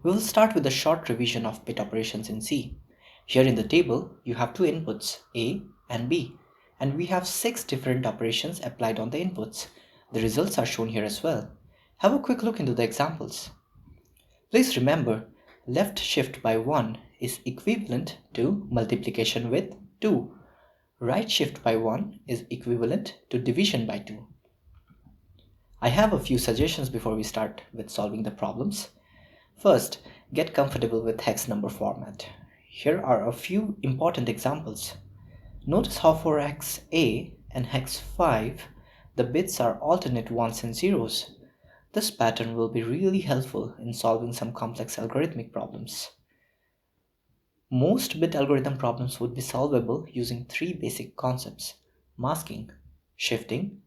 We will start with a short revision of bit operations in C. Here in the table, you have two inputs, A and B, and we have 6 different operations applied on the inputs. The results are shown here as well. Have a quick look into the examples. Please remember, left shift by 1 is equivalent to multiplication with 2. Right shift by 1 is equivalent to division by 2. I have a few suggestions before we start with solving the problems. First, get comfortable with hex number format. Here are a few important examples. Notice how for hex A and hex 5, the bits are alternate ones and zeros. This pattern will be really helpful in solving some complex algorithmic problems. Most bit algorithm problems would be solvable using 3 basic concepts: masking, shifting,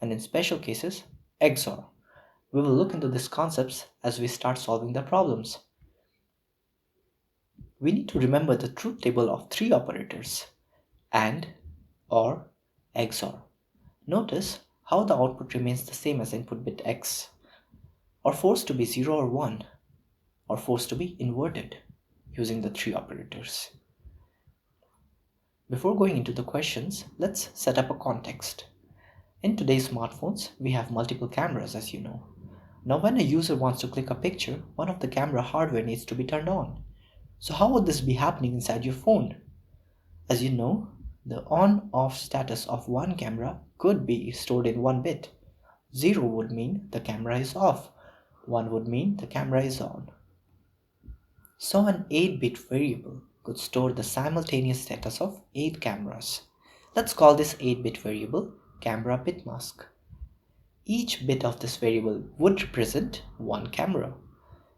and in special cases, XOR. We will look into these concepts as we start solving the problems. We need to remember the truth table of 3 operators: AND, OR, XOR. Notice how the output remains the same as input bit X, or forced to be 0 or 1, or forced to be inverted using the 3 operators. Before going into the questions, let's set up a context. In today's smartphones, we have multiple cameras, as you know. Now when a user wants to click a picture, one of the camera hardware needs to be turned on. So how would this be happening inside your phone? As you know, the on-off status of one camera could be stored in 1 bit. 0 would mean the camera is off, 1 would mean the camera is on. So an 8-bit variable could store the simultaneous status of 8 cameras. Let's call this 8-bit variable camera bit mask. Each bit of this variable would represent one camera.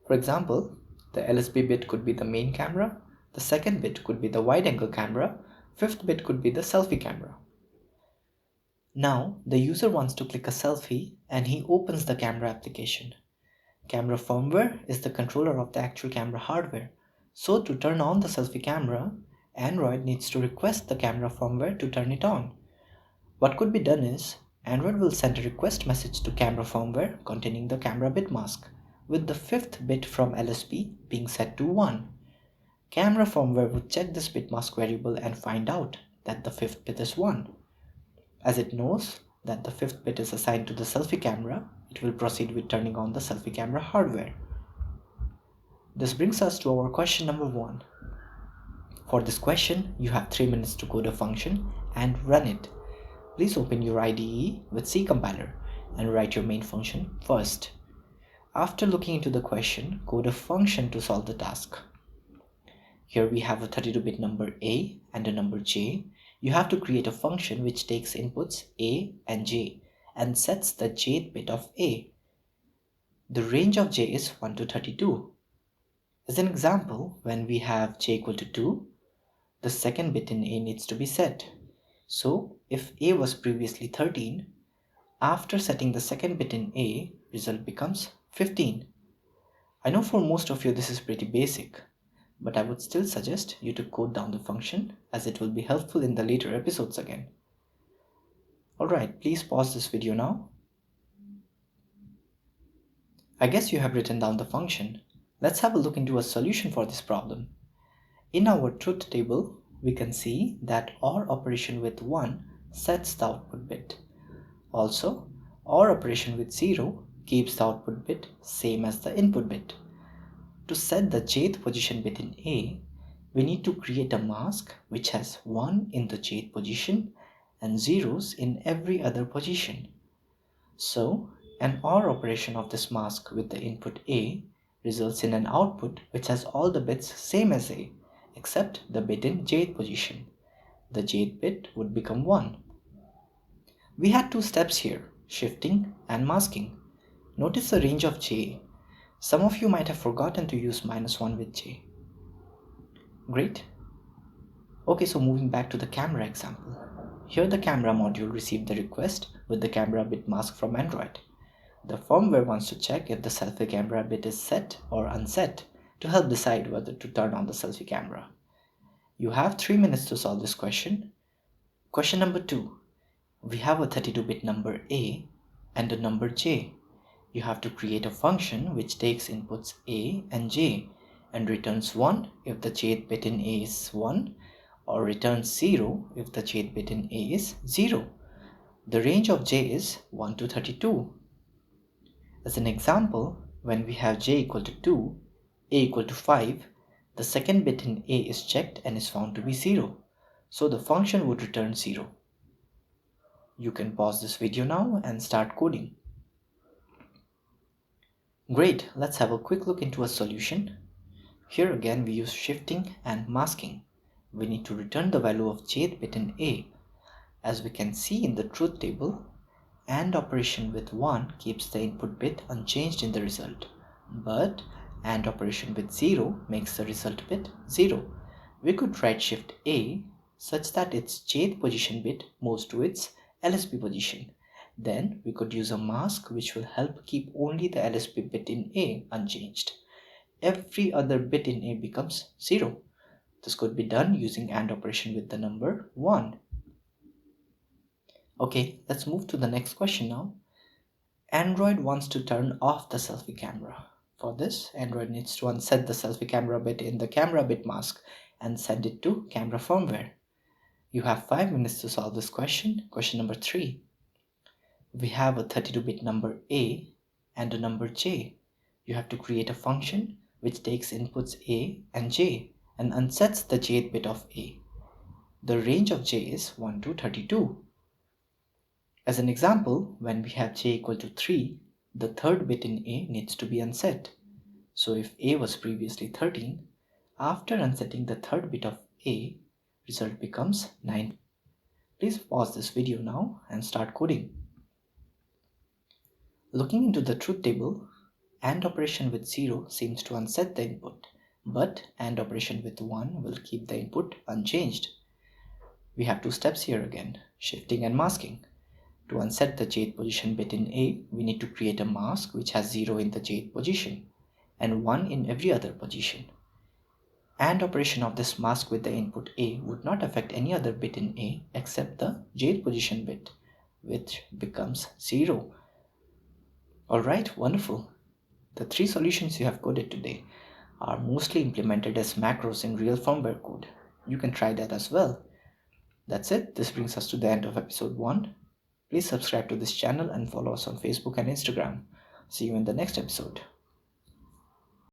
For example, the LSB bit could be the main camera, the second bit could be the wide-angle camera, fifth bit could be the selfie camera. Now, the user wants to click a selfie and he opens the camera application. Camera firmware is the controller of the actual camera hardware. So to turn on the selfie camera, Android needs to request the camera firmware to turn it on. What could be done is, Android will send a request message to camera firmware containing the camera bit mask, with the 5th bit from LSB being set to 1. Camera firmware would check this bit mask variable and find out that the 5th bit is 1. As it knows that the 5th bit is assigned to the selfie camera, it will proceed with turning on the selfie camera hardware. This brings us to our question number 1. For this question, you have 3 minutes to code a function and run it. Please open your IDE with C compiler and write your main function first. After looking into the question, code a function to solve the task. Here we have a 32-bit number A and a number J. You have to create a function which takes inputs A and J and sets the jth bit of A. The range of J is 1 to 32. As an example, when we have J equal to 2, the second bit in A needs to be set. So if A was previously 13, after setting the second bit in A, result becomes 15. I know for most of you this is pretty basic, but I would still suggest you to code down the function as it will be helpful in the later episodes again. Alright, please pause this video now. I guess you have written down the function. Let's have a look into a solution for this problem. In our truth table, we can see that OR operation with 1 sets the output bit. Also, OR operation with 0 keeps the output bit same as the input bit. To set the jth position bit in A, we need to create a mask which has 1 in the jth position and zeros in every other position. So, an OR operation of this mask with the input A results in an output which has all the bits same as A, except the bit in jth position. The jth bit would become 1. We had 2 steps here, shifting and masking. Notice the range of J. Some of you might have forgotten to use -1 with J. Great. Okay, so moving back to the camera example. Here the camera module received the request with the camera bit mask from Android. The firmware wants to check if the selfie camera bit is set or unset to help decide whether to turn on the selfie camera. You have 3 minutes to solve this question. Question number 2. We have a 32-bit number A and a number J. You have to create a function which takes inputs A and J and returns 1 if the jth bit in A is 1, or returns 0 if the jth bit in A is 0. The range of J is 1 to 32. As an example, when we have J equal to 2, A equal to 5, the second bit in A is checked and is found to be 0. So the function would return 0. You can pause this video now and start coding. Great, let's have a quick look into a solution. Here again we use shifting and masking. We need to return the value of jth bit in A. As we can see in the truth table, AND operation with 1 keeps the input bit unchanged in the result, but AND operation with 0 makes the result bit 0. We could write shift A such that its jth position bit moves to its LSB position. Then we could use a mask which will help keep only the LSB bit in A unchanged. Every other bit in A becomes 0. This could be done using AND operation with the number 1. Okay, let's move to the next question now. Android wants to turn off the selfie camera. For this, Android needs to unset the selfie camera bit in the camera bit mask and send it to camera firmware. You have 5 minutes to solve this question. Question number 3. We have a 32-bit number A and a number J. You have to create a function which takes inputs A and J and unsets the jth bit of A. The range of J is 1 to 32. As an example, when we have J equal to 3, the third bit in A needs to be unset. So if A was previously 13, after unsetting the third bit of A, result becomes 9. Please pause this video now and start coding. Looking into the truth table, AND operation with 0 seems to unset the input, but AND operation with 1 will keep the input unchanged. We have 2 steps here again, shifting and masking. To unset the jth position bit in A, we need to create a mask which has 0 in the jth position and 1 in every other position. AND operation of this mask with the input A would not affect any other bit in A except the jth position bit, which becomes 0. Alright, wonderful. The 3 solutions you have coded today are mostly implemented as macros in real firmware code. You can try that as well. That's it. This brings us to the end of episode 1. Please subscribe to this channel and follow us on Facebook and Instagram. See you in the next episode.